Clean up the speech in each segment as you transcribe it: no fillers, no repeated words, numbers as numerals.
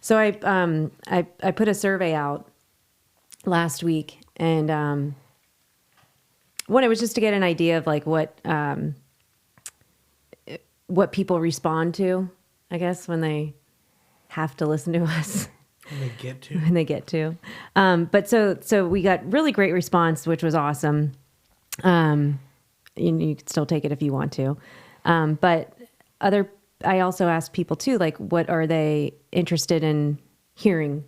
So I put a survey out last week, and one, it was just to get an idea of like what people respond to, I guess, when they have to listen to us. When they get to. When they get to. But so we got really great response, which was awesome. You can still take it if you want to. But I also asked people too, like, what are they interested in hearing?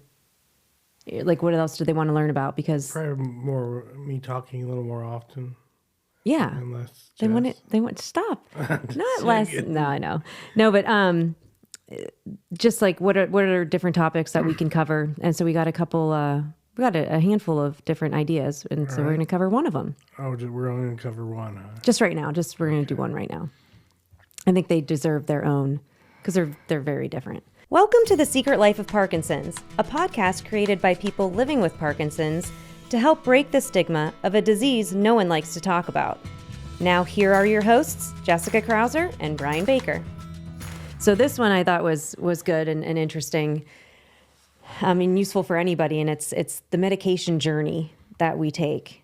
Like, what else do they want to learn about? Because Probably more me talking a little more often. yeah, And less they want to stop. Not less. No, I know. No, but just like what are different topics that we can cover? And so we got we got a handful of different ideas, and so we're going to cover one of them. Oh, we're only going to cover one, huh? Just right now. We're going to do one right now. I think they deserve their own because they're very different. Welcome to The Secret Life of Parkinson's, a podcast created by people living with Parkinson's to help break the stigma of a disease no one likes to talk about. Now here are your hosts, Jessica Krauser and Brian Baker. So this one I thought was good and interesting. I mean, useful for anybody, and it's the medication journey that we take.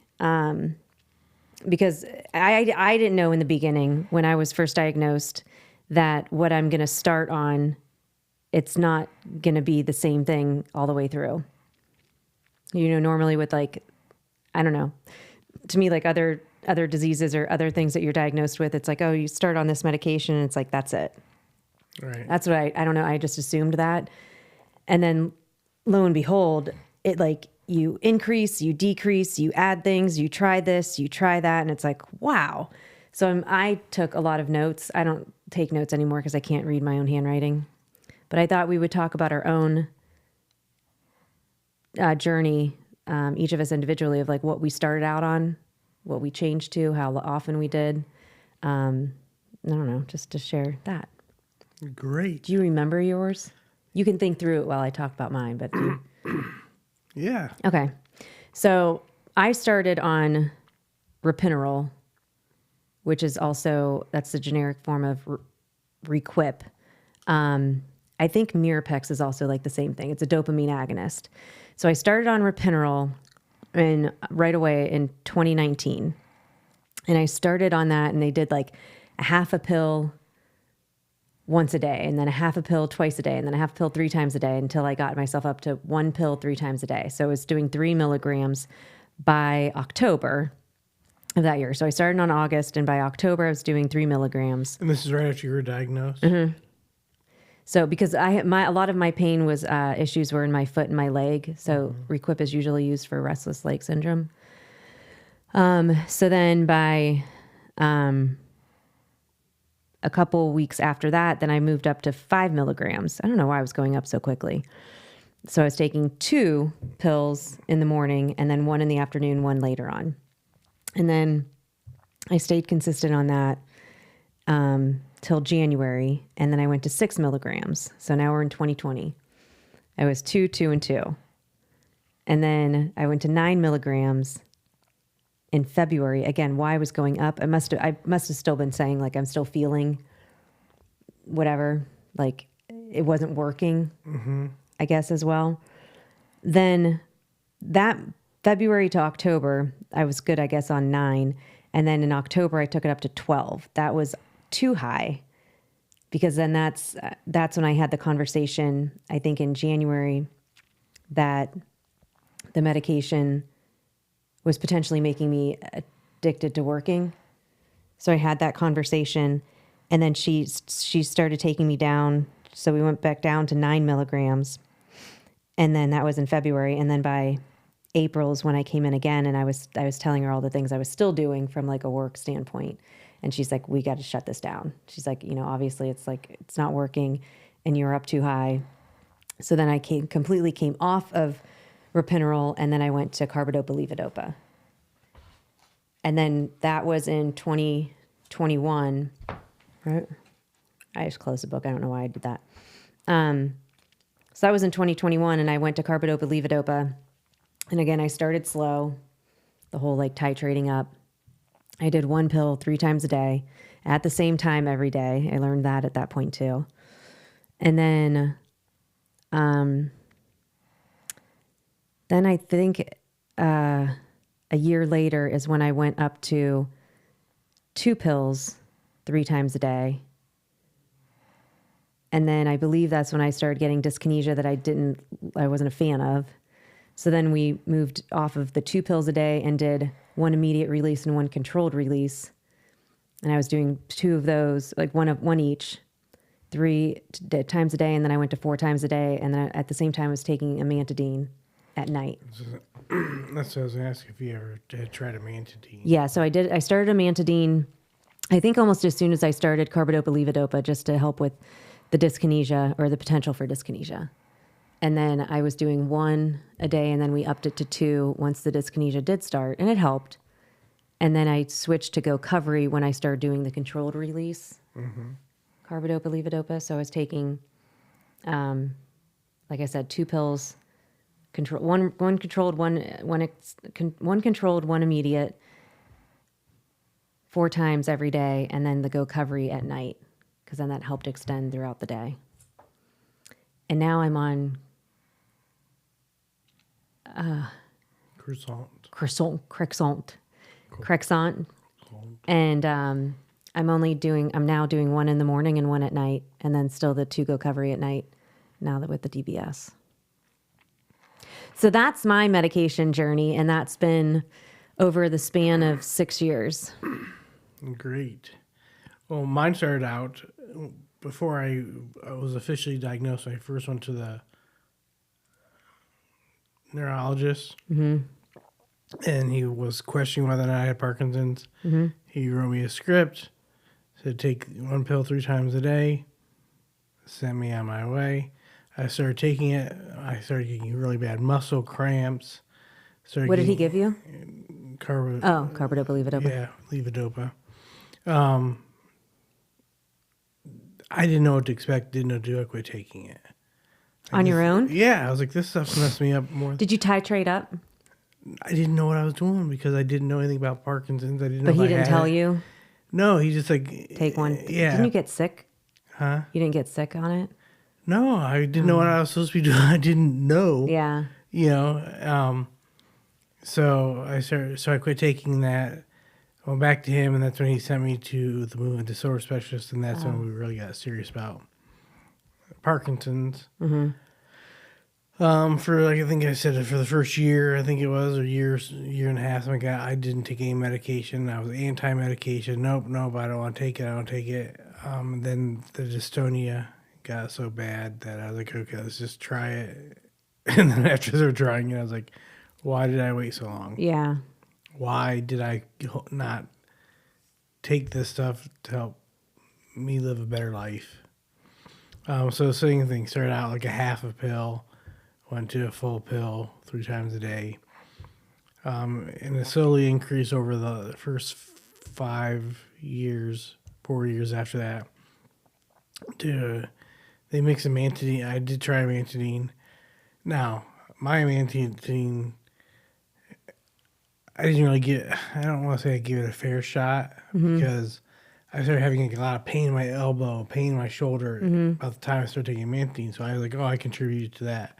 Because I didn't know in the beginning when I was first diagnosed that what I'm going to start on, it's not going to be the same thing all the way through. You know, normally with like, I don't know, to me, like other diseases or other things that you're diagnosed with, it's like, oh, you start on this medication and it's like, that's it. Right. That's what I don't know. I just assumed that. And then lo and behold, it like you increase, you decrease, you add things, you try this, you try that. And it's like, wow. So I took a lot of notes. I don't take notes anymore because I can't read my own handwriting. But I thought we would talk about our own journey, each of us individually, of like what we started out on, what we changed to, how often we did. I don't know, just to share that. Great. Do you remember yours? You can think through it while I talk about mine, but Yeah. Okay. So I started on Ropinirole, which is also, that's the generic form of Requip. I think Mirapex is also like the same thing. It's a dopamine agonist. So I started on Ropinirole right away in 2019. And I started on that, and they did like a half a pill once a day, and then a half a pill twice a day, and then a half a pill 3 times a day until I got myself up to 1 pill 3 times a day. So I was doing 3 milligrams by October of that year. So I started on August, and by October I was doing 3 milligrams. And this is right after you were diagnosed? Mm-hmm. So because a lot of my pain was issues were in my foot and my leg. So Requip is usually used for restless leg syndrome. So then by a couple weeks after that, then I moved up to 5 milligrams. I don't know why I was going up so quickly. So I was taking 2 pills in the morning and then 1 in the afternoon, 1 later on. And then I stayed consistent on that till January. And then I went to 6 milligrams. So now we're in 2020. I was 2, 2, and 2. And then I went to 9 milligrams in February. Again, why I was going up, I must have still been saying like I'm still feeling whatever, like it wasn't working, I guess, as well. Then that February to October, I was good, I guess, on 9. And then in October, I took it up to 12. That was too high, because then that's when I had the conversation, I think in January, that the medication was potentially making me addicted to working. So I had that conversation, and then she started taking me down. So we went back down to 9 milligrams, and then that was in February. And then by April is when I came in again, and I was telling her all the things I was still doing from like a work standpoint. And she's like, we got to shut this down. She's like, you know, obviously it's like, it's not working and you're up too high. So then I completely came off of Ropinirole, and then I went to carbidopa-levodopa. And then that was in 2021, right? I just closed the book. I don't know why I did that. So that was in 2021, and I went to carbidopa-levodopa. And again, I started slow, the whole like titrating up. I did 1 pill 3 times a day at the same time every day. I learned that at that point too. And then Then I think a year later is when I went up to 2 pills 3 times a day. And then I believe that's when I started getting dyskinesia that I wasn't a fan of. So then we moved off of the 2 pills a day and did 1 immediate release and 1 controlled release. And I was doing 2 of those, like one each, 3 times a day. And then I went to 4 times a day. And then at the same time, I was taking amantadine at night. That's what I was going to ask if you ever had tried amantadine. Yeah, so I did. I started amantadine, I think almost as soon as I started carbidopa levodopa, just to help with the dyskinesia or the potential for dyskinesia. And then I was doing 1 a day, and then we upped it to 2 once the dyskinesia did start, and it helped. And then I switched to GoCovery when I started doing the controlled release, carbidopa levodopa. So I was taking, like I said, 2 pills, one controlled, one controlled, 1 immediate, 4 times every day, and then the GoCovery at night, because then that helped extend throughout the day. And now I'm on Crexont, and I'm now doing 1 in the morning and 1 at night, and then still the 2 GoCovery at night. Now that with the DBS. So that's my medication journey, and that's been over the span of 6 years. Great. Well, mine started out before I was officially diagnosed. I first went to the neurologist, and he was questioning whether or not I had Parkinson's. He wrote me a script, said take 1 pill 3 times a day, sent me on my way. I started taking it. I started getting really bad muscle cramps. What did he give you? Carbidopa levodopa. Yeah, levodopa. I didn't know what to expect. Didn't know what to do. I quit taking it. On your own? Yeah, I was like, this stuff's messed me up more. Did you titrate up? I didn't know what I was doing because I didn't know anything about Parkinson's. I didn't know. But he didn't tell you? No, he just like take 1. Yeah. Didn't you get sick? Huh? You didn't get sick on it? No, I didn't know what I was supposed to be doing. I didn't know. Yeah. You know, so I quit taking that. I went back to him, and that's when he sent me to the movement disorder specialist, and that's when we really got serious about Parkinson's. For like I think I said for the first year, I think it was, or year and a half, something like that, I didn't take any medication. I was anti-medication. Nope, I don't want to take it. I don't take it. Then the dystonia got so bad that I was like, okay, let's just try it. And then after they were trying it, I was like, why did I wait so long? Yeah. Why did I not take this stuff to help me live a better life? So same thing, started out like a half a pill, went to a full pill 3 times a day. And it slowly increased over the first 4 years after that. They mix amantadine. I did try amantadine. Now, my amantadine, I didn't really I don't want to say I gave it a fair shot because I started having a lot of pain in my elbow, pain in my shoulder about the time I started taking amantadine. So I was like, I contributed to that.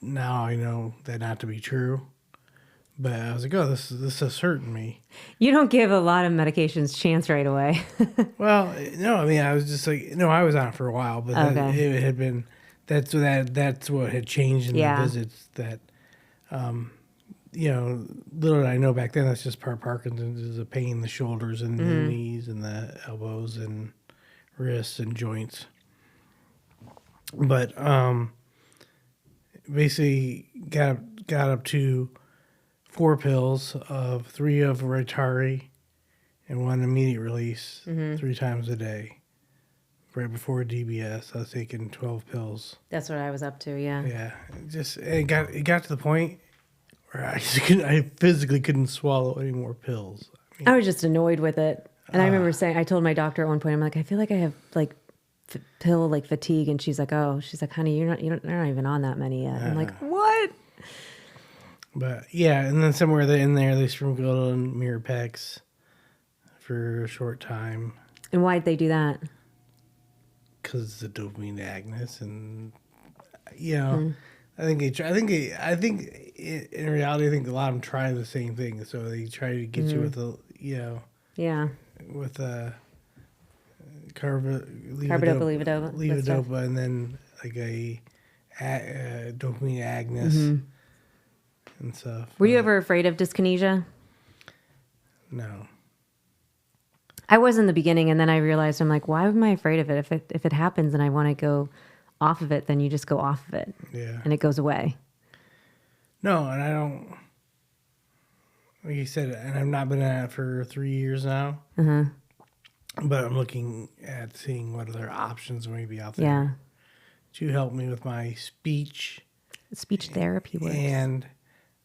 Now I know that not to be true. But I was like, this is hurting me. You don't give a lot of medications chance right away. Well, no, I mean, I was just like, no, I was on it for a while, but it had been, that's what had changed in the visits that, little did I know back then, that's just Parkinson's is a pain in the shoulders and the knees and the elbows and wrists and joints. But basically got up to 4 pills of 3 of Rytari and 1 immediate release 3 times a day. Right before DBS, I was taking 12 pills. That's what I was up to, yeah. Yeah, it got to the point where I physically couldn't swallow any more pills. I was just annoyed with it, and I remember I told my doctor at one point, I'm like, I feel like I have like pill like fatigue, and she's like, honey, you're not even on that many yet. I'm like, what? But yeah, and then somewhere in there they sprinkled in Mirapex for a short time. And why'd they do that? Because it's a dopamine agonist, and I think in reality, I think a lot of them try the same thing. So they try to get you with Yeah. with Carbidopa, levodopa, and then like a dopamine agonist and stuff. Were you ever afraid of dyskinesia? No. I was in the beginning, and then I realized I'm like, why am I afraid of it? If it happens and I want to go off of it, then you just go off of it. Yeah. And it goes away. No, and I don't. Like you said, and I've not been at it for 3 years now. But I'm looking at seeing what other options may be out there. Yeah. To help me with my speech Therapy works. and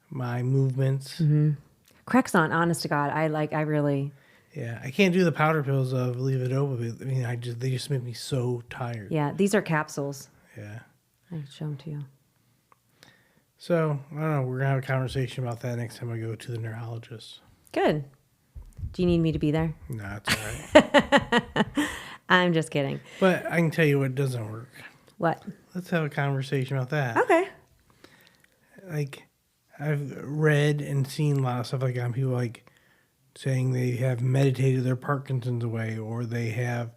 my movements. Crexont, honest to God, I really. Yeah, I can't do the powder pills of levodopa. I mean, they just make me so tired. Yeah, these are capsules. Yeah. I can show them to you. So, I don't know. We're going to have a conversation about that next time I go to the neurologist. Good. Do you need me to be there? No, it's all right. I'm just kidding. But I can tell you what doesn't work. What? Let's have a conversation about that. Okay. Like, I've read and seen a lot of stuff like on people like saying they have meditated their Parkinson's away, or they have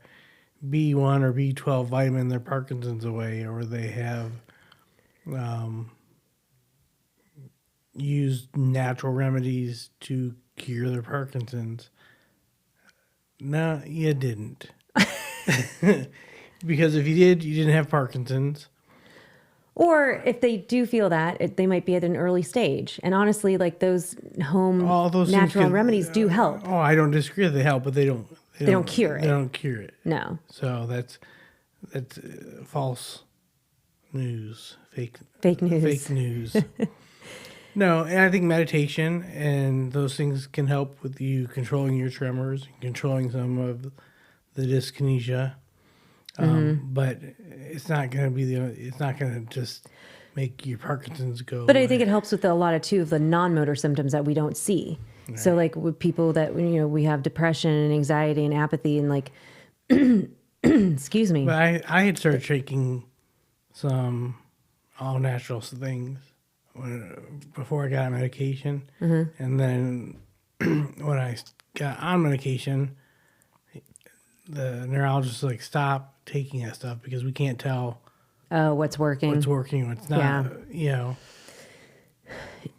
B1 or B12 vitamin their Parkinson's away, or they have used natural remedies to cure their Parkinson's. No, you didn't. Because if you did, you didn't have Parkinson's. Or if they do feel that, they might be at an early stage. And honestly, like those All those natural remedies do help. Oh, I don't disagree that they help, but they don't cure it. They don't cure it. No. So that's false news, fake news. Fake news. No, and I think meditation and those things can help with you controlling your tremors, controlling some of the dyskinesia. But it's not going to it's not going to just make your Parkinson's go But away. I think it helps with a lot of the non-motor symptoms that we don't see. Right. So like with people that, we have depression and anxiety and apathy and like, excuse me. But I had started taking some all natural things before I got on medication. And then when I got on medication, the neurologist was like, stop taking that stuff because we can't tell what's working, what's not. Yeah.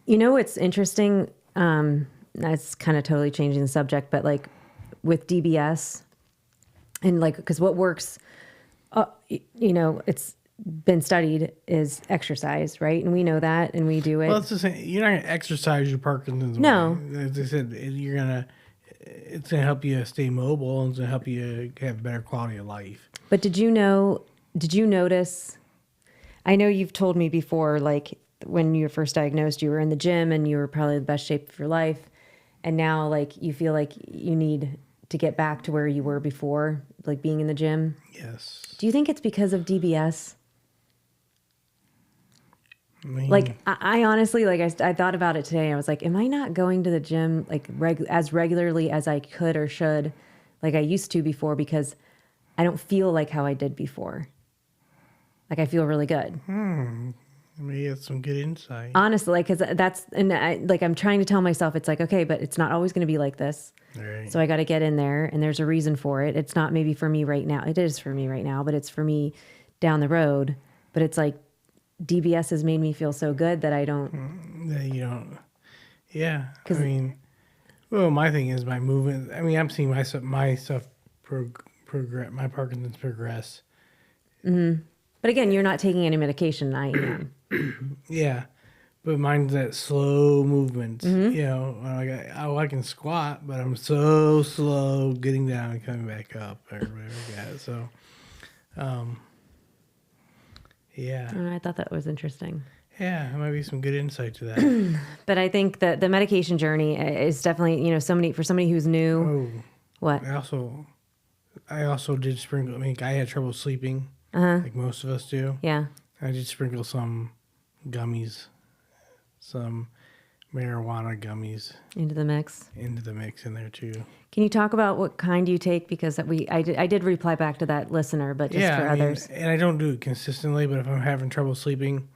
What's interesting? That's kind of totally changing the subject, but like with DBS and like, because what works, it's been studied is exercise, right? And we know that, and we do it. Well, it's the same. You're not going to exercise your Parkinson's. No. Way. As I said, it's going to help you stay mobile and it's going to help you have a better quality of life. But did you notice, I know you've told me before, like when you were first diagnosed, you were in the gym and you were probably the best shape of your life. And now like you feel like you need to get back to where you were before, like being in the gym. Yes. Do you think it's because of DBS? I mean, like I honestly, like I thought about it today. I was like, am I not going to the gym like as regularly as I could or should, like I used to before, because I don't feel like how I did before. Like I feel really good. Maybe it's some good insight. Honestly, because I'm trying to tell myself, it's like, okay, but it's not always going to be like this. Right. So I got to get in there, and there's a reason for it. It's not maybe for me right now. It is for me right now, but it's for me down the road. But it's like DBS has made me feel so good that I don't. That you don't. Yeah. I mean, well, my thing is my movement. I mean, I'm seeing my stuff progress. My Parkinson's progress. Mm-hmm. But again, you're not taking any medication. I am. Yeah, but mine's that slow movement. Mm-hmm. I can squat, but I'm so slow getting down and coming back up or whatever like that. So, yeah. I thought that was interesting. Yeah, there might be some good insight to that. But I think that the medication journey is definitely, for somebody who's new. Oh, what? I also did sprinkle. I mean, I had trouble sleeping, like most of us do. Yeah. I did sprinkle some gummies, some marijuana gummies into the mix. into the mix in there too. Can you talk about what kind you take? Because I did reply back to that listener, but just for others. And I don't do it consistently, but if I'm having trouble sleeping,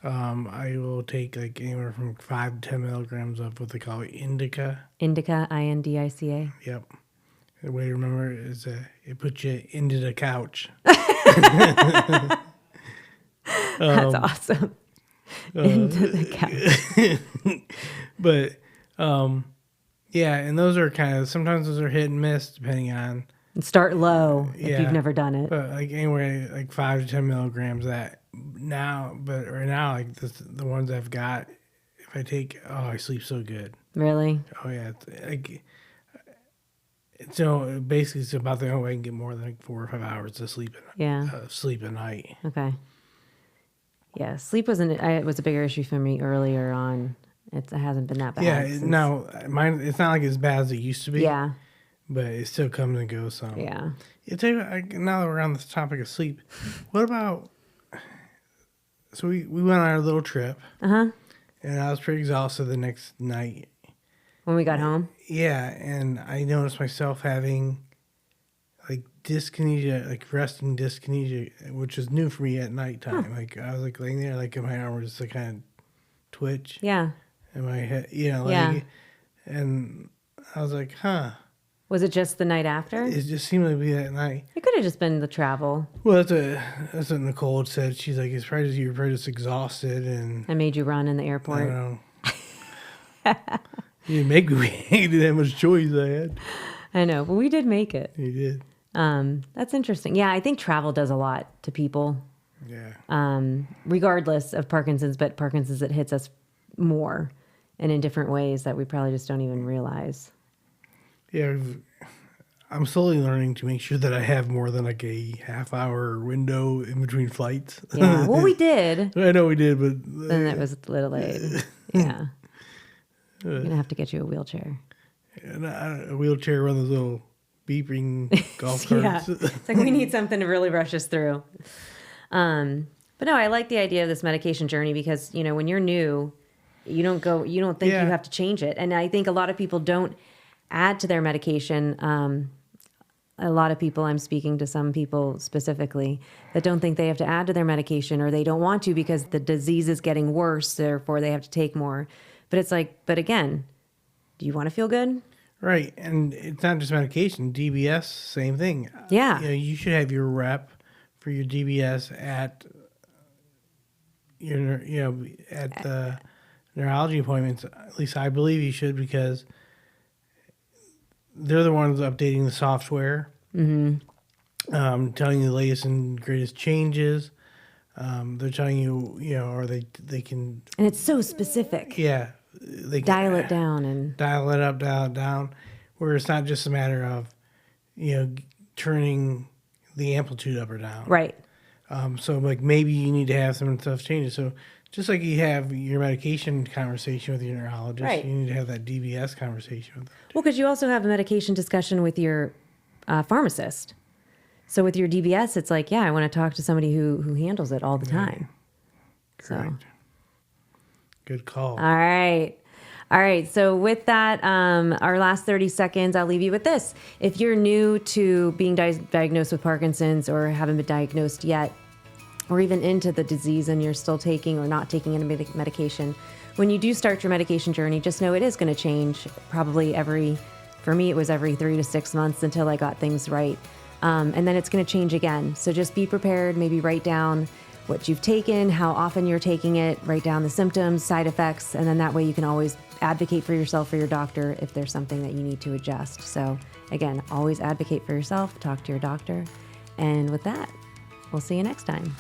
I will take like anywhere from 5 to 10 milligrams of what they call indica. Indica, INDICA. Yep. The way to remember it is it puts you into the couch. That's awesome. Into the couch. But yeah, and those are sometimes those are hit and miss depending on. And start low if you've never done it. But like anywhere like 5 to 10 milligrams that now, but right now like the ones I've got, if I take, I sleep so good. Really? Oh yeah, basically it's about the only way I can get more than like 4 or 5 hours of sleep. Sleep at night. Okay. Yeah, sleep was a bigger issue for me earlier on. It hasn't been that bad. Yeah, no, mine. It's not like as bad as it used to be. Yeah, but it still comes and goes some. Yeah. Now that we're on this topic of sleep, what about? So we went on our little trip. And I was pretty exhausted the next night. When we got home? Yeah, and I noticed myself having like dyskinesia, like resting dyskinesia, which is new for me at nighttime. Huh. Like I was like laying there, like my arm was just like kind of twitch. Yeah. And my head, and I was like, huh. Was it just the night after? It just seemed to be that night. It could have just been the travel. Well, that's what Nicole said. She's like, you're probably just exhausted. And I made you run in the airport. I don't know. You didn't make me. You didn't have much choice I had. I know, but we did make it. You did. That's interesting. Yeah, I think travel does a lot to people. Yeah. Regardless of Parkinson's, but Parkinson's, it hits us more and in different ways that we probably just don't even realize. Yeah, I'm slowly learning to make sure that I have more than like a half-hour window in between flights. Yeah, well, we did. I know we did, but then that was a little late. Yeah, you're gonna have to get you a wheelchair. And a wheelchair, one of those little beeping golf carts. Yeah, it's like we need something to really rush us through. But no, I like the idea of this medication journey because when you're new, you don't think you have to change it, and I think a lot of people don't add to their medication. A lot of people, I'm speaking to some people specifically, that don't think they have to add to their medication or they don't want to because the disease is getting worse, therefore they have to take more. But it's like, but again, do you want to feel good? Right. And it's not just medication. DBS, same thing. Yeah. You should have your rep for your DBS at at the neurology appointments. At least I believe you should, because they're the ones updating the software, telling you the latest and greatest changes. They're telling you, or they can. And it's so specific. Yeah. They dial it down and dial it up, dial it down, where it's not just a matter of, turning the amplitude up or down. Right. So like maybe you need to have some stuff changes. So just like you have your medication conversation with your neurologist, right, you need to have that DBS conversation with them. Well, because you also have a medication discussion with your pharmacist. So with your DBS, it's like, I want to talk to somebody who handles it all the time. Correct. So. Good call. All right. So with that, our last 30 seconds, I'll leave you with this. If you're new to being diagnosed with Parkinson's or haven't been diagnosed yet, or even into the disease and you're still taking or not taking any medication, when you do start your medication journey, just know it is going to change probably for me, it was every 3 to 6 months until I got things right. And then it's going to change again. So just be prepared, maybe write down what you've taken, how often you're taking it, write down the symptoms, side effects, and then that way you can always advocate for yourself or your doctor if there's something that you need to adjust. So again, always advocate for yourself, talk to your doctor. And with that, we'll see you next time.